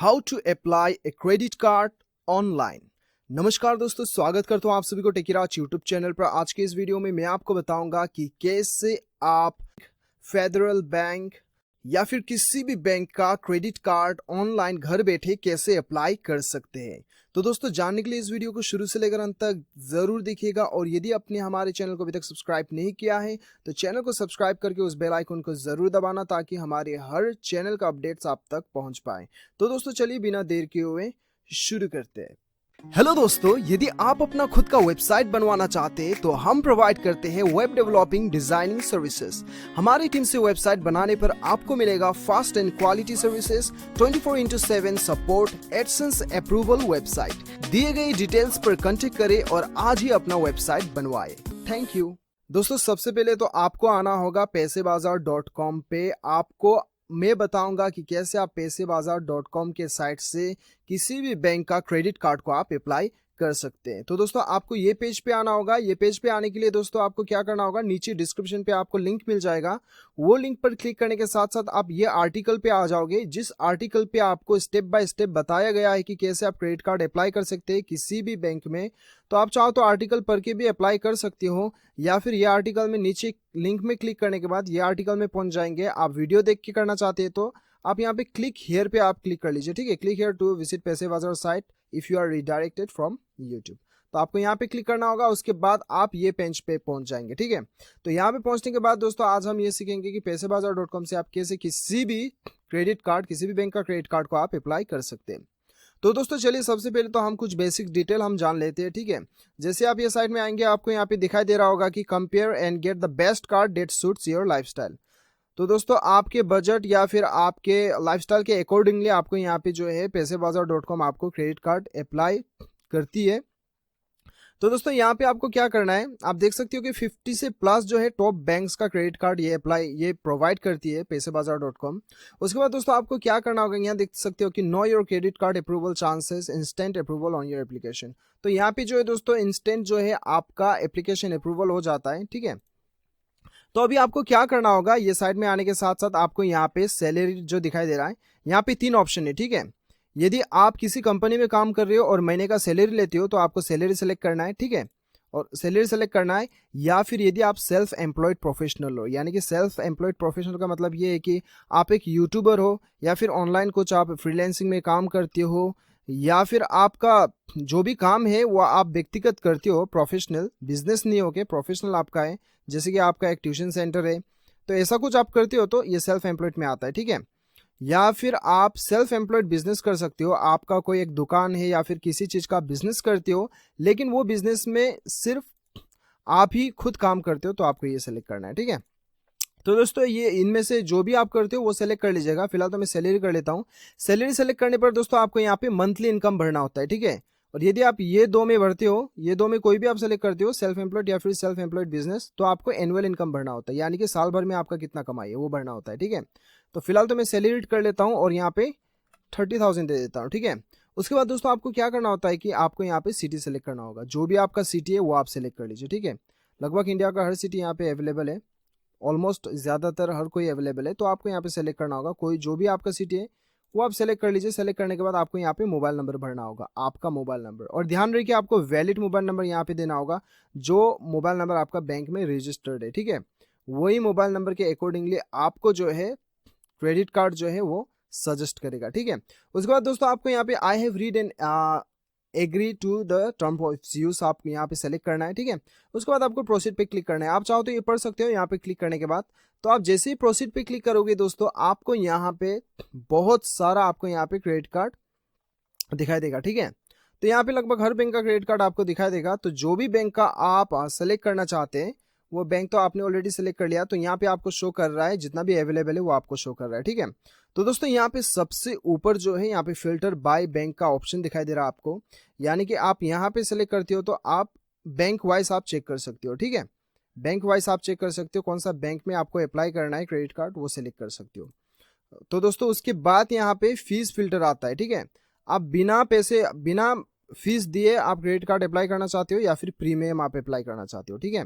How to apply a credit card online. नमस्कार दोस्तों, स्वागत करता हूं आप सभी को टेकीराज यूट्यूब चैनल पर। आज के इस वीडियो में मैं आपको बताऊंगा कि कैसे आप फेडरल बैंक या फिर किसी भी बैंक का क्रेडिट कार्ड ऑनलाइन घर बैठे कैसे अप्लाई कर सकते हैं। तो दोस्तों, जानने के लिए इस वीडियो को शुरू से लेकर अंत तक जरूर देखिएगा और यदि आपने हमारे चैनल को अभी तक सब्सक्राइब नहीं किया है तो चैनल को सब्सक्राइब करके उस बेल आइकन को जरूर दबाना ताकि हमारे हर चैनल का अपडेट्स आप तक पहुंच पाए। तो दोस्तों चलिए बिना देर किए हुए शुरू करते हैं। हेलो दोस्तों, यदि आप अपना खुद का वेबसाइट बनवाना चाहते हैं तो हम प्रोवाइड करते हैं वेब डेवलपिंग डिजाइनिंग सर्विसेज। हमारी टीम से वेबसाइट बनाने पर आपको मिलेगा fast and quality services, 24/7 support, AdSense approval. Website दिए गए डिटेल्स पर कांटेक्ट करें और आज ही अपना वेबसाइट बनवाएं। Thank you. दोस्तों, सबसे पहले तो आपको आना होगा पैसेबाजार.com पे। आपको मैं बताऊंगा कि कैसे आप पैसेबाजार.com के साइट से किसी भी बैंक का क्रेडिट कार्ड को आप अप्लाई कर सकते हैं। तो दोस्तों, आपको ये पेज पे आना होगा। ये पेज पे आने के लिए दोस्तों आपको क्या करना होगा, नीचे डिस्क्रिप्शन पे आपको लिंक मिल जाएगा। वो लिंक पर क्लिक करने के साथ साथ आप ये आर्टिकल पे आ जाओगे, जिस आर्टिकल पे आपको स्टेप बाय स्टेप बताया गया है कि कैसे आप क्रेडिट कार्ड अप्लाई कर सकते हैं किसी भी बैंक में। तो आप चाहो तो आर्टिकल पढ़ के भी अप्लाई कर सकते हो या फिर ये आर्टिकल में नीचे लिंक में क्लिक करने के बाद ये आर्टिकल में पहुंच जाएंगे। आप वीडियो देख के करना चाहते हैं तो आप यहाँ पे क्लिक हियर पे आप क्लिक कर लीजिए। ठीक है, click here to visit Paisabazaar site if you are redirected from YouTube. तो आपको यहाँ पे क्लिक करना होगा, उसके बाद आप ये पेज पे पहुंच जाएंगे। ठीक है, तो यहाँ पे पहुंचने के बाद दोस्तों आज हम ये सीखेंगे कि पैसेबाजार.com से आप कैसे किसी भी क्रेडिट कार्ड, किसी भी बैंक का क्रेडिट कार्ड को आप अप्लाई कर सकते हैं। तो दोस्तों चलिए सबसे पहले तो हम कुछ बेसिक डिटेल हम जान लेते हैं। ठीक है, जैसे आप ये साइट में आएंगे आपको यहाँ पे दिखाई दे रहा होगा कि compare and get the best card that suits your lifestyle. तो दोस्तों आपके बजट या फिर आपके लाइफस्टाइल के अकॉर्डिंगली आपको यहाँ पे जो है पैसेबाजार.com आपको क्रेडिट कार्ड अप्लाई करती है। तो दोस्तों यहाँ पे आपको क्या करना है, आप देख सकते हो कि 50 से प्लस जो है टॉप बैंक्स का क्रेडिट कार्ड ये प्रोवाइड करती है पैसेबाजार.com। उसके बाद दोस्तों आपको क्या करना होगा, यहाँ देख सकते हो कि know your credit card approval chances, instant approval on your application. तो यहाँ पे जो है दोस्तों इंस्टेंट जो है आपका एप्लीकेशन अप्रूवल हो जाता है। ठीक है, तो अभी आपको क्या करना होगा, ये साइड में आने के साथ साथ आपको यहाँ पे सैलरी जो दिखाई दे रहा है, यहाँ पे 3 ऑप्शन है। ठीक है, यदि आप किसी कंपनी में काम कर रहे हो और महीने का सैलरी लेते हो तो आपको सैलरी सेलेक्ट करना है। ठीक है, और सैलरी सेलेक्ट करना है, या फिर यदि आप सेल्फ एम्प्लॉयड प्रोफेशनल हो, यानी कि सेल्फ एम्प्लॉयड प्रोफेशनल का मतलब ये है कि आप एक यूट्यूबर हो या फिर ऑनलाइन कुछ आप फ्रीलांसिंग में काम करते हो या फिर आपका जो भी काम है वो आप व्यक्तिगत करते हो, प्रोफेशनल बिजनेस नहीं हो के प्रोफेशनल आपका है, जैसे कि आपका एक ट्यूशन सेंटर है, तो ऐसा कुछ आप करते हो तो ये सेल्फ एम्प्लॉयड में आता है। ठीक है, या फिर आप सेल्फ एम्प्लॉयड बिजनेस कर सकते हो, आपका कोई एक दुकान है या फिर किसी चीज़ का बिजनेस करते हो लेकिन वो बिजनेस में सिर्फ आप ही खुद काम करते हो, तो आपको ये सेलेक्ट करना है। ठीक है, तो दोस्तों ये इनमें से जो भी आप करते हो वो सेलेक्ट कर लीजिएगा। फिलहाल तो मैं सैलरी कर लेता हूँ। सैलरी सेलेक्ट करने पर दोस्तों आपको यहाँ पे मंथली इनकम भरना होता है। ठीक है, और यदि आप ये दो में भरते हो, ये दो में कोई भी आप सेलेक्ट करते हो, सेल्फ एम्प्लॉयड या फिर सेल्फ एम्प्लॉयड बिजनेस, तो आपको एनुअल इनकम भरना होता है, यानी कि साल भर में आपका कितना कमाई है वो भरना होता है। ठीक है, तो फिलहाल तो मैं सैलरी कर लेता हूँ और यहाँ पे 30,000 दे देता हूँ। ठीक है, उसके बाद दोस्तों आपको क्या करना होता है कि आपको यहाँ पे सिटी सेलेक्ट करना होगा, जो भी आपका सिटी है वो आप सेलेक्ट कर लीजिए। ठीक है, लगभग इंडिया का हर सिटी यहाँ पे अवेलेबल है, ऑलमोस्ट ज़्यादातर हर कोई अवेलेबल है, तो आपको यहाँ पे सेलेक्ट करना होगा कोई जो भी आपका सिटी है वो आप सेलेक्ट कर लीजिए। सेलेक्ट करने के बाद आपको यहाँ पे मोबाइल नंबर भरना होगा, आपका मोबाइल नंबर, और ध्यान रखिए आपको वैलिड मोबाइल नंबर यहाँ पे देना होगा, जो मोबाइल नंबर आपका बैंक में रजिस्टर्ड है। ठीक है, वही मोबाइल नंबर के अकॉर्डिंगली आपको जो है क्रेडिट कार्ड जो है वो सजेस्ट करेगा। ठीक है, उसके बाद दोस्तों आपको यहाँ पे I have read and agree to the term of use आपको यहाँ पे सेलेक्ट करना है। ठीक है, उसके बाद आपको प्रोसीड पे क्लिक करना है। आप चाहो तो ये पढ़ सकते हो। यहाँ पे क्लिक करने के बाद तो आप जैसे ही प्रोसीड पे क्लिक करोगे दोस्तों आपको यहाँ पे बहुत सारा आपको यहाँ पे क्रेडिट कार्ड दिखाई देगा। ठीक है, तो यहाँ पे लगभग हर बैंक का क्रेडिट कार्ड आपको दिखाई देगा। तो जो भी बैंक का आप सेलेक्ट करना चाहते हैं वो बैंक तो आपने ऑलरेडी सेलेक्ट कर लिया, तो यहाँ पे आपको शो कर रहा है, जितना भी अवेलेबल है वो आपको शो कर रहा है। ठीक है, तो दोस्तों यहाँ पे सबसे ऊपर जो है यहाँ पे फिल्टर बाय बैंक का ऑप्शन दिखाई दे रहा है आपको, यानी कि आप यहाँ पे सेलेक्ट करते हो तो आप बैंक वाइज आप चेक कर सकते हो। ठीक है, बैंक वाइज आप चेक कर सकते हो कौन सा बैंक में आपको अप्लाई करना है क्रेडिट कार्ड, वो सेलेक्ट कर सकते हो। तो दोस्तों उसके बाद यहाँ पे फीस फिल्टर आता है। ठीक है, आप बिना फीस दिए आप क्रेडिट कार्ड अप्लाई करना चाहते हो या फिर प्रीमियम आप अप्लाई करना चाहते हो। ठीक है,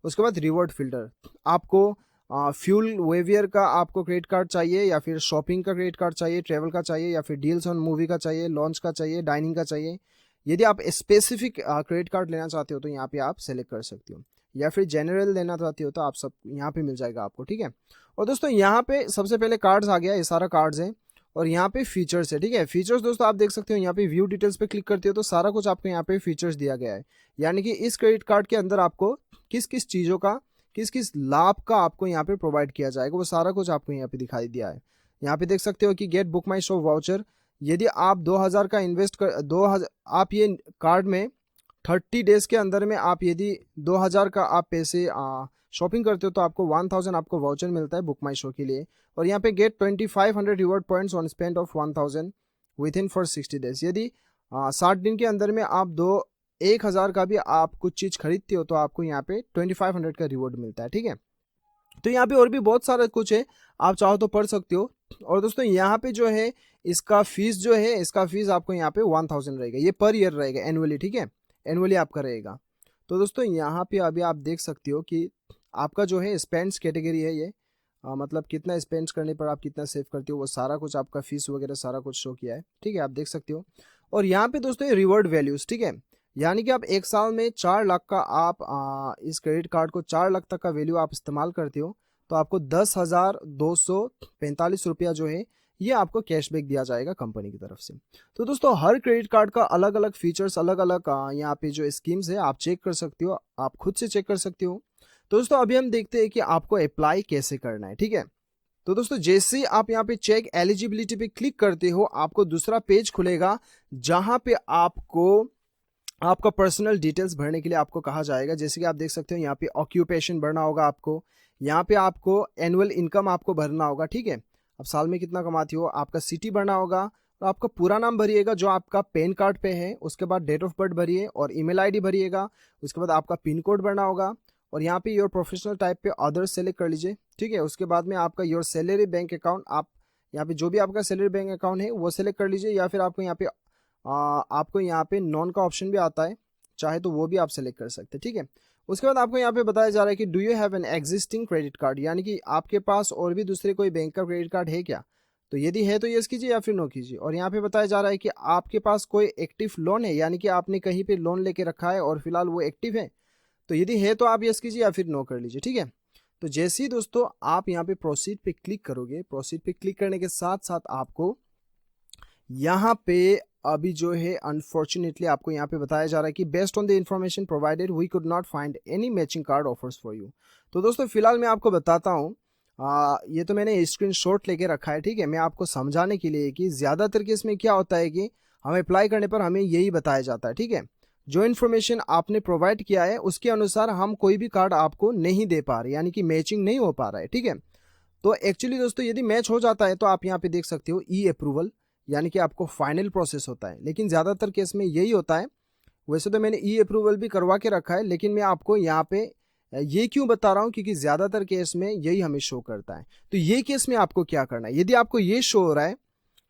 उसके बाद रिवॉर्ड फिल्टर, आपको फ्यूल वेवियर का आपको क्रेडिट कार्ड चाहिए, या फिर शॉपिंग का क्रेडिट कार्ड चाहिए, ट्रेवल का चाहिए, या फिर डील्स ऑन मूवी का चाहिए, लॉन्च का चाहिए, डाइनिंग का चाहिए। यदि आप स्पेसिफिक क्रेडिट कार्ड लेना चाहते हो तो यहाँ पे आप सेलेक्ट कर सकते हो, या फिर जनरल लेना चाहते हो तो आप सब यहाँ पे मिल जाएगा आपको, ठीक है। और दोस्तों यहाँ पे सबसे पहले कार्ड्स आ गया, ये सारा कार्ड्स है, और यहाँ पे फीचर्स है, ठीक है। फीचर्स दोस्तों आप देख सकते हो, यहाँ पे व्यू डिटेल्स पे क्लिक करते हो तो सारा कुछ आपको यहाँ पे फीचर्स दिया गया है, यानी कि इस क्रेडिट कार्ड के अंदर आपको किस किस चीज़ों का, किस किस लाभ का आपको यहाँ पे प्रोवाइड किया जाएगा, वो सारा कुछ आपको यहाँ पे दिखाई दिया है। यहाँ पे देख सकते हो कि गेट बुक माई शो वाउचर, यदि आप 2000 का इन्वेस्ट कर 2000 आप ये कार्ड में 30 डेज के अंदर में आप यदि 2000 का आप पैसे शॉपिंग करते हो तो आपको 1000 आपको वाउचर मिलता है बुक माई शो के लिए। और यहाँ पे get 2500 reward points on spend of 1000 within for 60 days, यदि 60 दिन के अंदर में आप 1000 का भी आप कुछ चीज़ खरीदते हो तो आपको यहाँ पे 2500 का रिवॉर्ड मिलता है, ठीक है। तो यहाँ पे और भी बहुत सारा कुछ है, आप चाहो तो पढ़ सकते हो। और दोस्तों यहाँ पे जो है इसका फीस जो है, इसका फीस आपको यहाँ पे 1000 रहेगा, ये पर ईयर रहेगा एनुअली, ठीक है, एनुअली आपका रहेगा। तो दोस्तों यहाँ पे अभी आप देख सकते हो कि आपका जो है स्पेंड्स कैटेगरी है ये, मतलब कितना स्पेंड्स करने पर आप कितना सेव करते हो, वो सारा कुछ आपका फीस वगैरह सारा कुछ शो किया है, ठीक है, आप देख सकते हो। और यहाँ पे दोस्तों ये रिवॉर्ड वैल्यूज, ठीक है, यानी कि आप एक साल में 4 लाख का आप इस क्रेडिट कार्ड को 4 लाख तक का वैल्यू आप इस्तेमाल करते हो तो आपको 10,245 रुपया जो है ये आपको कैशबैक दिया जाएगा कंपनी की तरफ से। तो दोस्तों हर क्रेडिट कार्ड का अलग अलग फीचर्स, अलग अलग यहाँ पे जो स्कीम्स है आप चेक कर सकते हो, आप खुद से चेक कर सकते हो। तो दोस्तों अभी हम देखते हैं कि आपको अप्लाई कैसे करना है, ठीक है। तो दोस्तों जैसे ही आप यहाँ पे चेक एलिजिबिलिटी पे क्लिक करते हो आपको दूसरा पेज खुलेगा जहां पे आपको आपका पर्सनल डिटेल्स भरने के लिए आपको कहा जाएगा। जैसे कि आप देख सकते हो यहाँ पे ऑक्यूपेशन भरना होगा आपको, यहाँ पे आपको एनुअल इनकम आपको भरना होगा, ठीक है, अब साल में कितना कमाती हो, आपका सिटी भरना होगा, तो आपका पूरा नाम भरिएगा जो आपका पैन कार्ड पे है, उसके बाद डेट ऑफ बर्थ भरिए और ईमेल आईडी भरिएगा, उसके बाद आपका पिन कोड भरना होगा, और यहाँ पे योर प्रोफेशनल टाइप पे अदर्स सेलेक्ट कर लीजिए, ठीक है। उसके बाद में आपका योर सैलरी बैंक अकाउंट, आप यहाँ पे जो भी आपका सैलरी बैंक अकाउंट है वो सेलेक्ट कर लीजिए, या फिर आपको यहाँ पे नॉन का ऑप्शन भी आता है, चाहे तो वो भी आप सेलेक्ट कर सकते हैं, ठीक है। उसके बाद आपको यहाँ पे बताया जा रहा है कि do you have an existing credit card, यानी कि आपके पास और भी दूसरे कोई बैंक का क्रेडिट कार्ड है क्या, तो यदि है तो यस कीजिए या फिर नो कीजिए। और यहाँ पे बताया जा रहा है कि आपके पास कोई एक्टिव लोन है, यानी कि आपने कहीं पे लोन लेके रखा है और फिलहाल वो एक्टिव है, तो यदि है तो आप यस कीजिए या फिर नो कर लीजिए, ठीक है। तो जैसे ही दोस्तों आप यहाँ पे प्रोसीड पे क्लिक करोगे, प्रोसीड पे क्लिक करने के साथ साथ आपको यहाँ पे अभी जो है अनफॉर्चुनेटली आपको यहाँ पे बताया जा रहा है कि based on the information provided we could not find any matching card offers for you. तो दोस्तों फिलहाल मैं आपको बताता हूँ, ये तो मैंने स्क्रीनशॉट लेके रखा है, ठीक है, मैं आपको समझाने के लिए कि ज़्यादातर केस में क्या होता है कि हमें अप्लाई करने पर हमें यही बताया जाता है, ठीक है, जो इन्फॉर्मेशन आपने प्रोवाइड किया है उसके अनुसार हम कोई भी कार्ड आपको नहीं दे पा रहे, यानी कि मैचिंग नहीं हो पा रहा है, ठीक है। तो एक्चुअली दोस्तों यदि मैच हो जाता है तो आप यहाँ पे देख सकते हो ई अप्रूवल, यानी कि आपको फाइनल प्रोसेस होता है, लेकिन ज़्यादातर केस में यही होता है। वैसे तो मैंने ई अप्रूवल भी करवा के रखा है, लेकिन मैं आपको यहाँ पे ये क्यों बता रहा हूँ, क्योंकि ज़्यादातर केस में यही हमें शो करता है। तो ये केस में आपको क्या करना है, यदि आपको ये शो हो रहा है,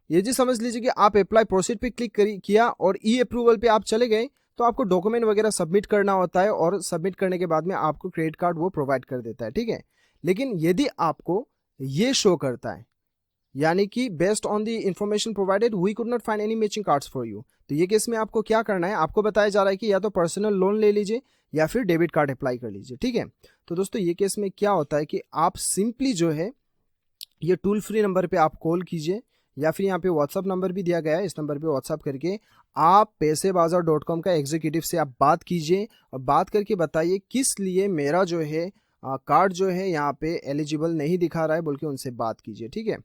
ये जी समझ लीजिए कि आप अप्लाई प्रोसीड पे क्लिक किया और ई अप्रूवल पे आप चले गए, तो आपको डॉक्यूमेंट वगैरह सबमिट करना होता है, और सबमिट करने के बाद में आपको क्रेडिट कार्ड वो प्रोवाइड कर देता है, ठीक है। लेकिन यदि आपको ये शो करता है, यानी कि based on the information provided we could not find any matching cards for you, तो ये केस में आपको क्या करना है, आपको बताया जा रहा है कि या तो पर्सनल लोन ले लीजिए या फिर डेबिट कार्ड अप्लाई कर लीजिए, ठीक है। तो दोस्तों ये केस में क्या होता है कि आप सिंपली जो है ये टोल फ्री नंबर पे आप कॉल कीजिए, या फिर यहाँ पे व्हाट्सअप नंबर भी दिया गया है, इस नंबर पे व्हाट्सअप करके आप पैसेबाजार.com का एग्जीक्यूटिव से आप बात कीजिए और बात करके बताइए किस लिए मेरा जो है कार्ड जो है यहाँ पे एलिजिबल नहीं दिखा रहा है, बोल के उनसे बात कीजिए, ठीक है।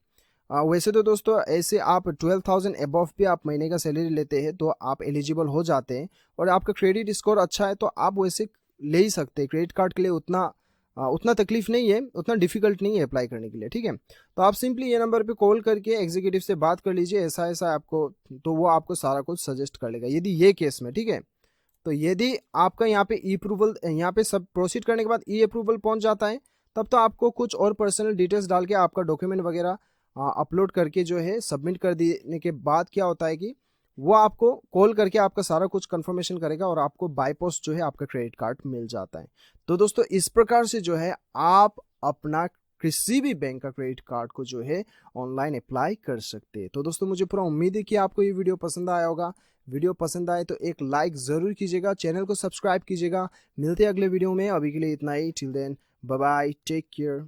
वैसे तो दोस्तों ऐसे आप 12,000 अबव भी आप महीने का सैलरी लेते हैं तो आप एलिजिबल हो जाते हैं, और आपका क्रेडिट स्कोर अच्छा है तो आप वैसे ले ही सकते हैं क्रेडिट कार्ड के लिए, उतना तकलीफ नहीं है, उतना डिफिकल्ट नहीं है अप्लाई करने के लिए, ठीक है। तो आप सिंपली ये नंबर पे कॉल करके एग्जीक्यूटिव से बात कर लीजिए, ऐसा ऐसा आपको, तो वो आपको सारा कुछ सजेस्ट कर लेगा यदि ये केस में, ठीक है। तो यदि आपका यहाँ पे ई अप्रूवल, यहाँ पे सब प्रोसीड करने के बाद ई अप्रूवल पहुँच जाता है, तब तो आपको कुछ और पर्सनल डिटेल्स डाल के आपका डॉक्यूमेंट वगैरह अपलोड करके जो है सबमिट कर देने के बाद क्या होता है कि वो आपको कॉल करके आपका सारा कुछ कंफर्मेशन करेगा और आपको बाय पोस्ट जो है आपका क्रेडिट कार्ड मिल जाता है। तो दोस्तों इस प्रकार से जो है आप अपना किसी भी बैंक का क्रेडिट कार्ड को जो है ऑनलाइन अप्लाई कर सकते हैं। तो दोस्तों मुझे पूरा उम्मीद है कि आपको ये वीडियो पसंद आया होगा। वीडियो पसंद आए तो एक लाइक ज़रूर कीजिएगा, चैनल को सब्सक्राइब कीजिएगा। मिलते हैं अगले वीडियो में, अभी के लिए इतना ही। Till then bye bye, take care.